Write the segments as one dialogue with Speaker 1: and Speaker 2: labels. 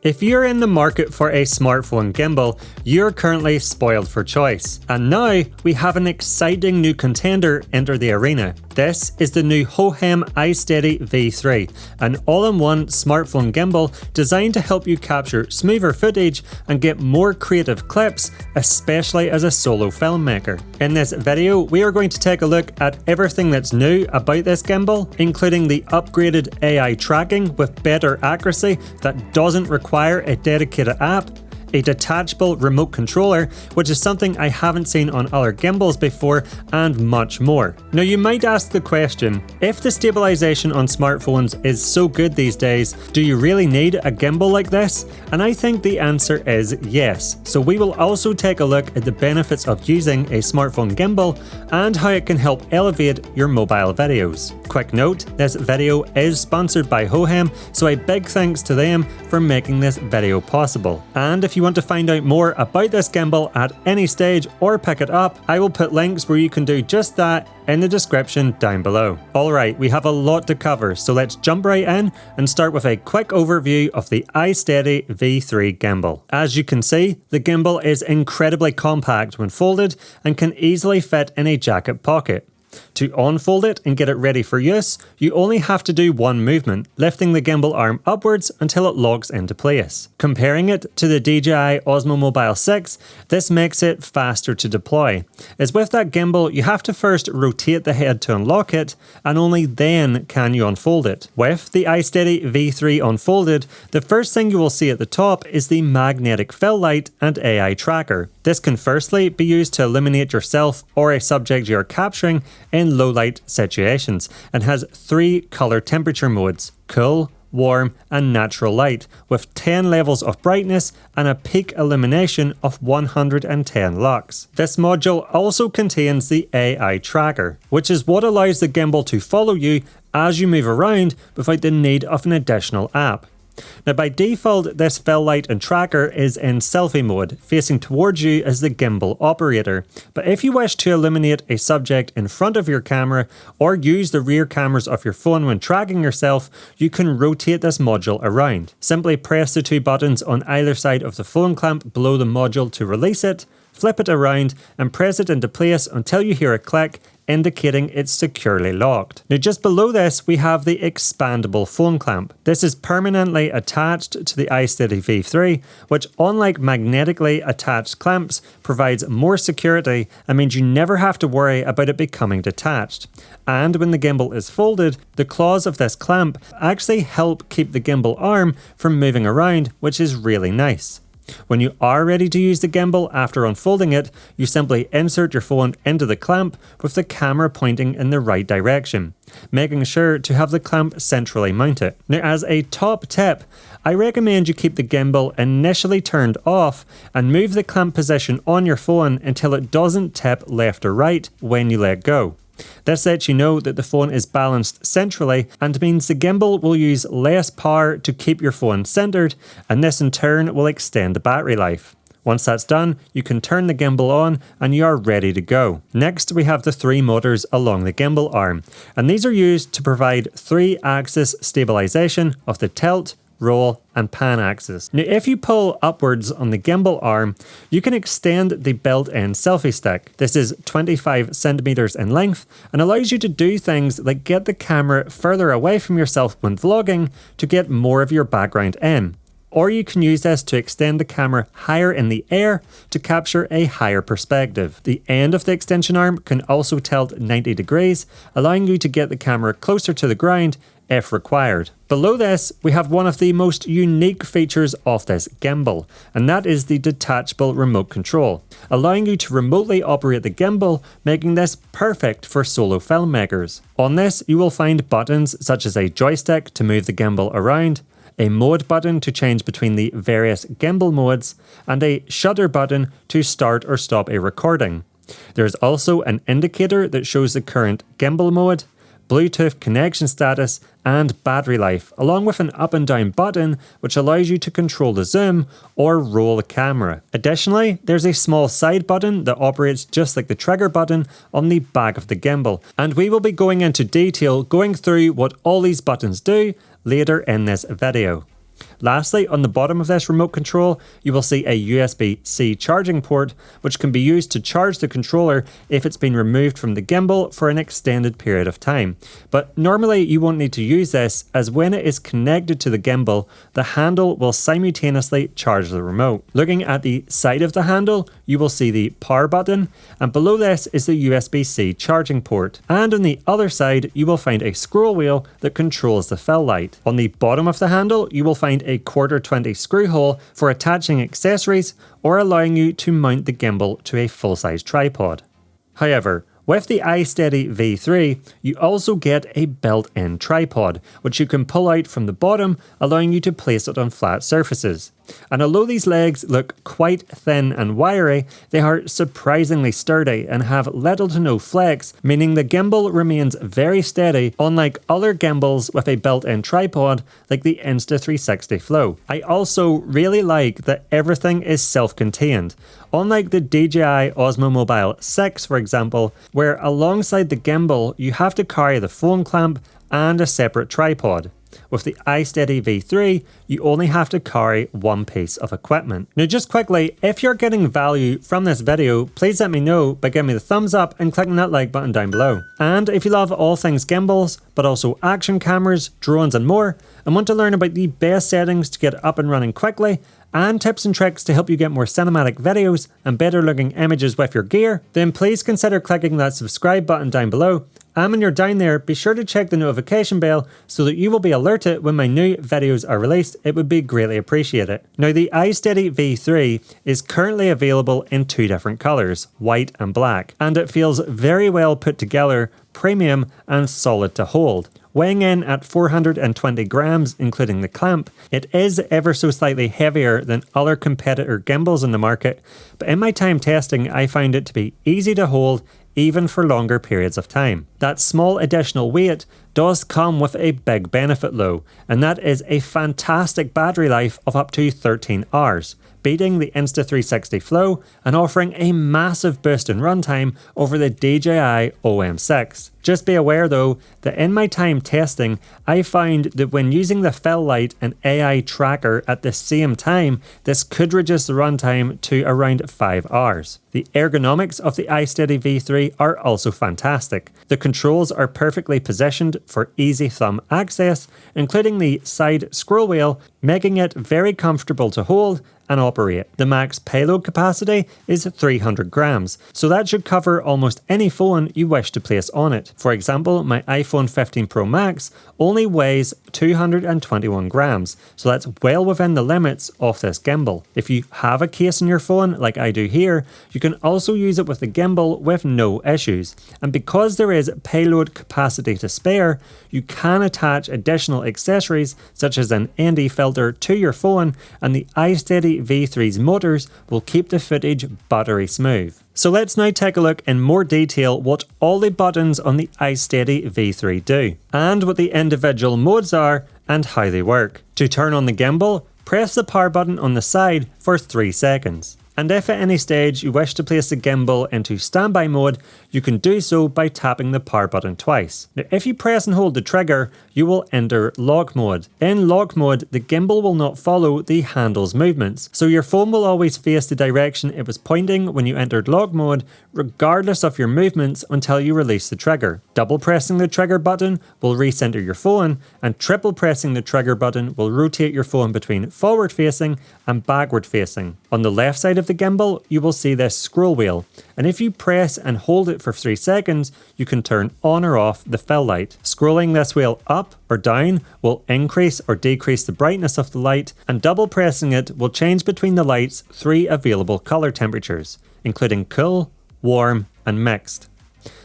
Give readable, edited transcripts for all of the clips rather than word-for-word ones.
Speaker 1: If you're in the market for a smartphone gimbal, you're currently spoiled for choice. And now we have an exciting new contender enter the arena. This is the new Hohem iSteady V3, an all-in-one smartphone gimbal designed to help you capture smoother footage and get more creative clips, especially as a solo filmmaker. In this video, we are going to take a look at everything that's new about this gimbal, including the upgraded AI tracking with better accuracy that doesn't require a dedicated app, a detachable remote controller, which is something I haven't seen on other gimbals before, and much more. Now you might ask the question, if the stabilization on smartphones is so good these days, do you really need a gimbal like this? And I think the answer is yes. So we will also take a look at the benefits of using a smartphone gimbal and how it can help elevate your mobile videos. Quick note, this video is sponsored by Hohem, so a big thanks to them for making this video possible. And if you want to find out more about this gimbal at any stage or pick it up, I will put links where you can do just that in the description down below. Alright, we have a lot to cover, so let's jump right in and start with a quick overview of the iSteady V3 gimbal. As you can see, the gimbal is incredibly compact when folded and can easily fit in a jacket pocket. To unfold it and get it ready for use, you only have to do one movement, lifting the gimbal arm upwards until it locks into place. Comparing it to the DJI Osmo Mobile 6, this makes it faster to deploy, as with that gimbal you have to first rotate the head to unlock it, and only then can you unfold it. With the iSteady V3 unfolded, the first thing you will see at the top is the magnetic fill light and AI tracker. This can firstly be used to illuminate yourself or a subject you're capturing in low light situations, and has 3 color temperature modes: cool, warm and natural light, with 10 levels of brightness and a peak illumination of 110 lux. This module also contains the AI tracker, which is what allows the gimbal to follow you as you move around without the need of an additional app. Now by default, this fill light and tracker is in selfie mode, facing towards you as the gimbal operator, but if you wish to illuminate a subject in front of your camera or use the rear cameras of your phone when tracking yourself, you can rotate this module around. Simply press the 2 buttons on either side of the phone clamp below the module to release it, flip it around and press it into place until you hear a click, indicating it's securely locked. Now just below this we have the expandable phone clamp. This is permanently attached to the iSteady V3, which unlike magnetically attached clamps provides more security and means you never have to worry about it becoming detached. And when the gimbal is folded, the claws of this clamp actually help keep the gimbal arm from moving around, which is really nice. When you are ready to use the gimbal after unfolding it, you simply insert your phone into the clamp with the camera pointing in the right direction, making sure to have the clamp centrally mounted. Now as a top tip, I recommend you keep the gimbal initially turned off and move the clamp position on your phone until it doesn't tip left or right when you let go. This lets you know that the phone is balanced centrally and means the gimbal will use less power to keep your phone centered, and this in turn will extend the battery life. Once that's done, you can turn the gimbal on and you are ready to go. Next we have the 3 motors along the gimbal arm, and these are used to provide 3-axis stabilization of the tilt, roll and pan axis. Now if you pull upwards on the gimbal arm, you can extend the built-in selfie stick. This is 25 centimeters in length and allows you to do things like get the camera further away from yourself when vlogging to get more of your background in. Or you can use this to extend the camera higher in the air to capture a higher perspective. The end of the extension arm can also tilt 90 degrees, allowing you to get the camera closer to the ground if required. Below this, we have one of the most unique features of this gimbal, and that is the detachable remote control, allowing you to remotely operate the gimbal, making this perfect for solo filmmakers. On this, you will find buttons such as a joystick to move the gimbal around, a mode button to change between the various gimbal modes, and a shutter button to start or stop a recording. There is also an indicator that shows the current gimbal mode, Bluetooth connection status and battery life, along with an up and down button which allows you to control the zoom or roll the camera. Additionally, there's a small side button that operates just like the trigger button on the back of the gimbal, and we will be going into detail going through what all these buttons do later in this video. Lastly, on the bottom of this remote control, you will see a USB-C charging port, which can be used to charge the controller if it's been removed from the gimbal for an extended period of time. But normally you won't need to use this, as when it is connected to the gimbal, the handle will simultaneously charge the remote. Looking at the side of the handle, you will see the power button, and below this is the USB-C charging port. And on the other side, you will find a scroll wheel that controls the fill light. On the bottom of the handle, you will find a 1/4 screw hole for attaching accessories or allowing you to mount the gimbal to a full-size tripod. However, with the iSteady V3, you also get a built-in tripod, which you can pull out from the bottom, allowing you to place it on flat surfaces. And although these legs look quite thin and wiry, they are surprisingly sturdy and have little to no flex, meaning the gimbal remains very steady, unlike other gimbals with a built-in tripod like the Insta360 Flow. I also really like that everything is self-contained, unlike the DJI Osmo Mobile 6 for example, where alongside the gimbal you have to carry the phone clamp and a separate tripod. With the iSteady V3, you only have to carry one piece of equipment. Now just quickly, if you're getting value from this video, please let me know by giving me the thumbs up and clicking that like button down below. And if you love all things gimbals, but also action cameras, drones and more, and want to learn about the best settings to get up and running quickly, and tips and tricks to help you get more cinematic videos and better looking images with your gear, then please consider clicking that subscribe button down below. And when you're down there, be sure to check the notification bell so that you will be alerted when my new videos are released. It would be greatly appreciated. Now the iSteady V3 is currently available in two different colours, white and black, and it feels very well put together, premium and solid to hold. Weighing in at 420 grams including the clamp, it is ever so slightly heavier than other competitor gimbals in the market, but in my time testing I found it to be easy to hold even for longer periods of time. That small additional weight does come with a big benefit though, and that is a fantastic battery life of up to 13 hours, beating the Insta360 Flow and offering a massive boost in runtime over the DJI OM6. Just be aware though that in my time testing, I found that when using the fill light and AI tracker at the same time, this could reduce the runtime to around 5 hours. The ergonomics of the iSteady V3 are also fantastic. The controls are perfectly positioned for easy thumb access, including the side scroll wheel, making it very comfortable to hold and operate. The max payload capacity is 300 grams, so that should cover almost any phone you wish to place on it. For example, my iPhone 15 Pro Max only weighs 221 grams, so that's well within the limits of this gimbal. If you have a case on your phone like I do here, you can also use it with the gimbal with no issues. And because there is payload capacity to spare, you can attach additional accessories such as an ND filter to your phone, and the iSteady V3's motors will keep the footage buttery smooth. So let's now take a look in more detail what all the buttons on the iSteady V3 do, and what the individual modes are and how they work. To turn on the gimbal, press the power button on the side for 3 seconds. And if at any stage you wish to place the gimbal into standby mode, you can do so by tapping the power button twice. Now, if you press and hold the trigger, you will enter lock mode. In lock mode, the gimbal will not follow the handle's movements, so your phone will always face the direction it was pointing when you entered lock mode, regardless of your movements until you release the trigger. Double pressing the trigger button will recenter your phone, and triple pressing the trigger button will rotate your phone between forward facing and backward facing. On the left side of the gimbal, you will see this scroll wheel, and if you press and hold it for 3 seconds, you can turn on or off the fill light. Scrolling this wheel up or down will increase or decrease the brightness of the light, and double pressing it will change between the light's 3 available color temperatures, including cool, warm, and mixed.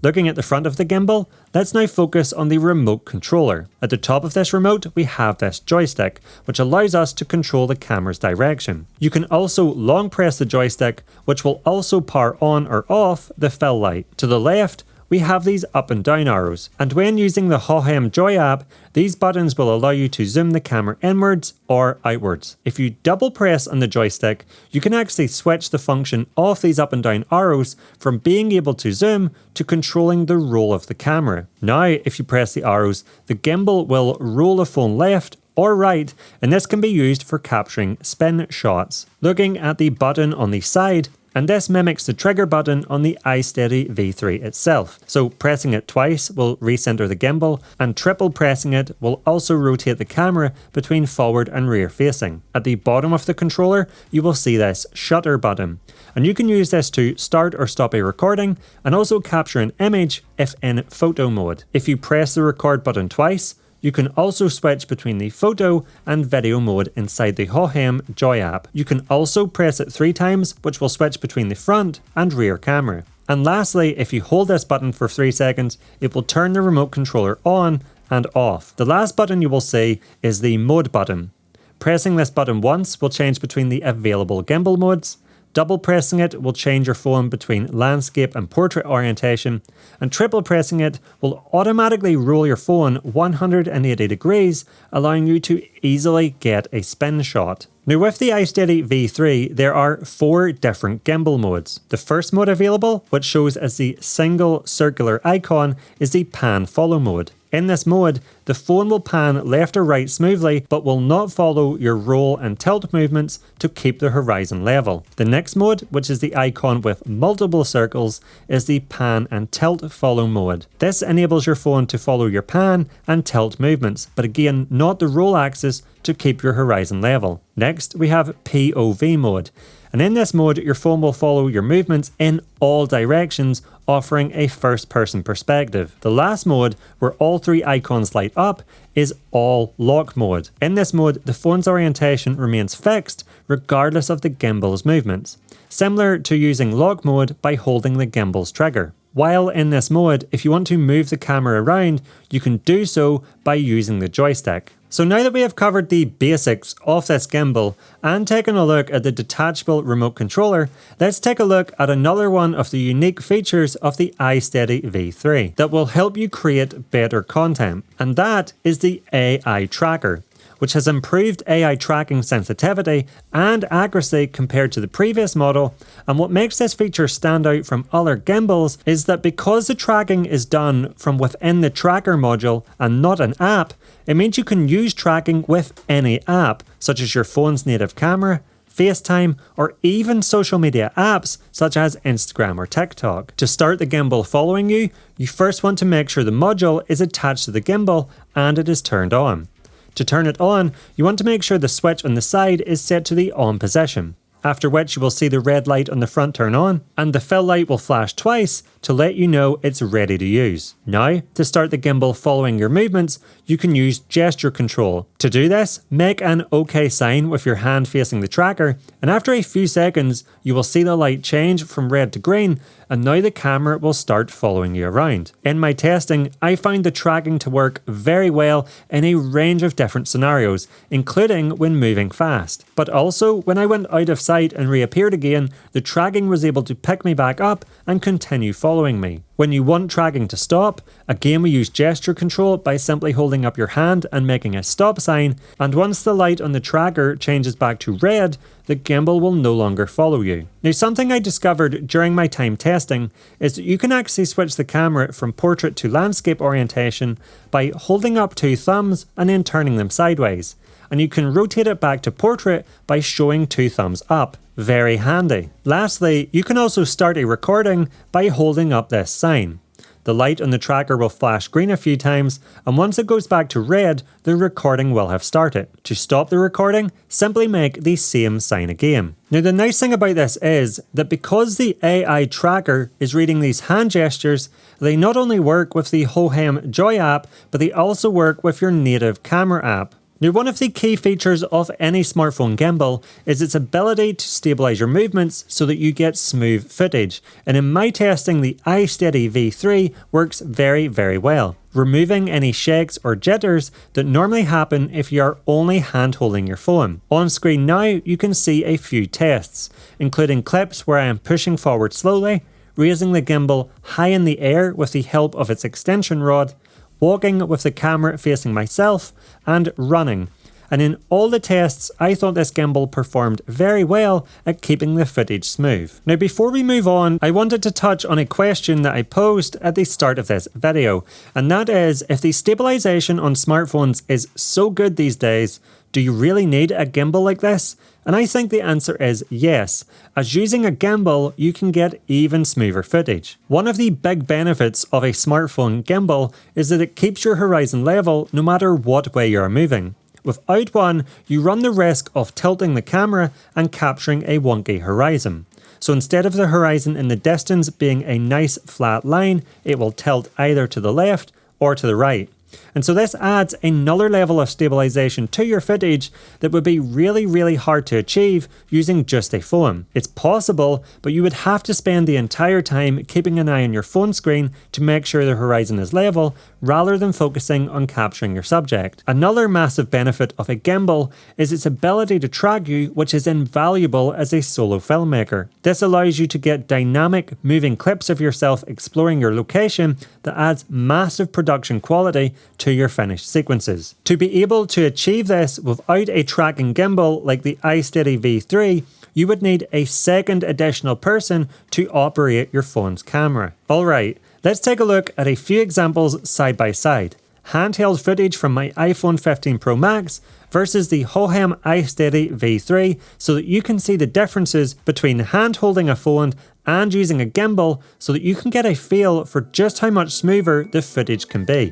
Speaker 1: Looking at the front of the gimbal, let's now focus on the remote controller. At the top of this remote, we have this joystick, which allows us to control the camera's direction. You can also long press the joystick, which will also power on or off the fill light. To the left, we have these up and down arrows, and when using the Hohem Joy app, these buttons will allow you to zoom the camera inwards or outwards. If you double press on the joystick, you can actually switch the function of these up and down arrows from being able to zoom to controlling the roll of the camera. Now, if you press the arrows, the gimbal will roll the phone left or right, and this can be used for capturing spin shots. Looking at the button on the side, and this mimics the trigger button on the iSteady V3 itself. So pressing it twice will recenter the gimbal, and triple pressing it will also rotate the camera between forward and rear facing. At the bottom of the controller, you will see this shutter button, and you can use this to start or stop a recording and also capture an image if in photo mode. If you press the record button twice, you can also switch between the photo and video mode inside the Hohem Joy app. You can also press it 3 times, which will switch between the front and rear camera. And lastly, if you hold this button for 3 seconds, it will turn the remote controller on and off. The last button you will see is the mode button. Pressing this button once will change between the available gimbal modes. Double pressing it will change your phone between landscape and portrait orientation, and triple pressing it will automatically roll your phone 180 degrees, allowing you to easily get a spin shot. Now with the iSteady V3, there are 4 different gimbal modes. The first mode available, which shows as the single circular icon, is the pan follow mode. In this mode, the phone will pan left or right smoothly, but will not follow your roll and tilt movements to keep the horizon level. The next mode, which is the icon with multiple circles, is the pan and tilt follow mode. This enables your phone to follow your pan and tilt movements, but again, not the roll axis to keep your horizon level. Next, we have POV mode. And in this mode, your phone will follow your movements in all directions, offering a first-person perspective. The last mode, where all 3 icons light up, is all lock mode. In this mode, the phone's orientation remains fixed regardless of the gimbal's movements, similar to using lock mode by holding the gimbal's trigger. While in this mode, if you want to move the camera around, you can do so by using the joystick. So now that we have covered the basics of this gimbal and taken a look at the detachable remote controller, let's take a look at another one of the unique features of the iSteady V3 that will help you create better content, and that is the AI tracker, which has improved AI tracking sensitivity and accuracy compared to the previous model. And what makes this feature stand out from other gimbals is that because the tracking is done from within the tracker module and not an app, it means you can use tracking with any app, such as your phone's native camera, FaceTime, or even social media apps such as Instagram or TikTok. To start the gimbal following you, you first want to make sure the module is attached to the gimbal and it is turned on. To turn it on, you want to make sure the switch on the side is set to the on position, after which you will see the red light on the front turn on, and the fill light will flash twice to let you know it's ready to use. Now, to start the gimbal following your movements, you can use gesture control. To do this, make an OK sign with your hand facing the tracker, and after a few seconds, you will see the light change from red to green, and now the camera will start following you around. In my testing, I found the tracking to work very well in a range of different scenarios, including when moving fast. But also, when I went out of sight and reappeared again, the tracking was able to pick me back up and continue following me. When you want tracking to stop, again we use gesture control by simply holding up your hand and making a stop sign, and once the light on the tracker changes back to red, the gimbal will no longer follow you. Now, something I discovered during my time testing is that you can actually switch the camera from portrait to landscape orientation by holding up 2 thumbs and then turning them sideways, and you can rotate it back to portrait by showing 2 thumbs up. Very handy. Lastly, you can also start a recording by holding up this sign. The light on the tracker will flash green a few times, and once it goes back to red, the recording will have started. To stop the recording, simply make the same sign again. Now, the nice thing about this is that because the AI tracker is reading these hand gestures, they not only work with the Hohem Joy app, but they also work with your native camera app. Now, one of the key features of any smartphone gimbal is its ability to stabilize your movements so that you get smooth footage, and in my testing, the iSteady V3 works very, very well, removing any shakes or jitters that normally happen if you are only hand-holding your phone. On screen now, you can see a few tests, including clips where I am pushing forward slowly, raising the gimbal high in the air with the help of its extension rod, walking with the camera facing myself, and running. and in all the tests I thought this gimbal performed very well at keeping the footage smooth. Now before we move on, I wanted to touch on a question that I posed at the start of this video, and that is, if the stabilization on smartphones is so good these days, do you really need a gimbal like this? And I think the answer is yes, as using a gimbal you can get even smoother footage. One of the big benefits of a smartphone gimbal is that it keeps your horizon level no matter what way you are moving. Without one, you run the risk of tilting the camera and capturing a wonky horizon. So instead of the horizon in the distance being a nice flat line, it will tilt either to the left or to the right. And so this adds another level of stabilization to your footage that would be really hard to achieve using just a phone. It's possible, but you would have to spend the entire time keeping an eye on your phone screen to make sure the horizon is level, rather than focusing on capturing your subject. Another massive benefit of a gimbal is its ability to track you, which is invaluable as a solo filmmaker. This allows you to get dynamic, moving clips of yourself exploring your location that adds massive production quality to your finished sequences. To be able to achieve this without a tracking gimbal like the iSteady V3, you would need a second additional person to operate your phone's camera. Alright, let's take a look at a few examples side by side. Handheld footage from my iPhone 15 Pro Max versus the Hohem iSteady V3 so that you can see the differences between hand holding a phone and using a gimbal so that you can get a feel for just how much smoother the footage can be.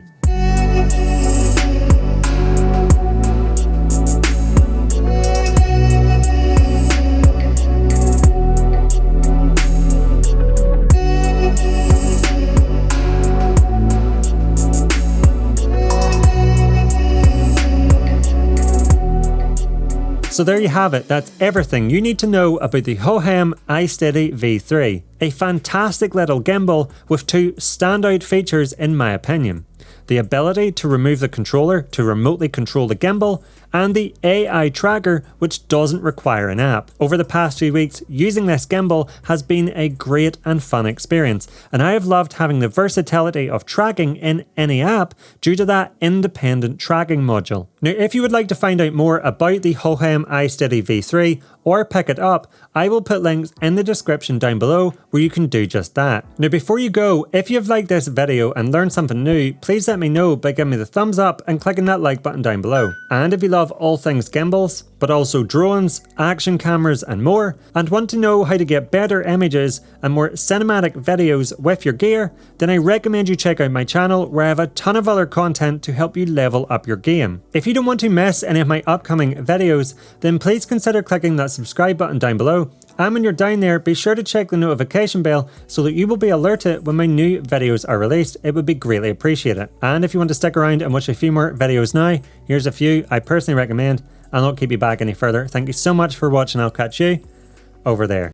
Speaker 1: So there you have it, that's everything you need to know about the Hohem iSteady V3. A fantastic little gimbal with two standout features in my opinion. The ability to remove the controller to remotely control the gimbal, and the AI tracker, which doesn't require an app. Over the past few weeks, using this gimbal has been a great and fun experience, and I have loved having the versatility of tracking in any app due to that independent tracking module. Now, if you would like to find out more about the Hohem iSteady V3 or pick it up, I will put links in the description down below where you can do just that. Now before you go, if you've liked this video and learned something new, please let me know by giving me the thumbs up and clicking that like button down below. And if you love all things gimbals, but also drones, action cameras and more, and want to know how to get better images and more cinematic videos with your gear, then I recommend you check out my channel where I have a ton of other content to help you level up your game. If you don't want to miss any of my upcoming videos, then please consider clicking that subscribe button down below, and when you're down there, be sure to check the notification bell so that you will be alerted when my new videos are released. It would be greatly appreciated. And if you want to stick around and watch a few more videos now, here's a few I personally recommend. I'll not keep you back any further. Thank you so much for watching. I'll catch you over there.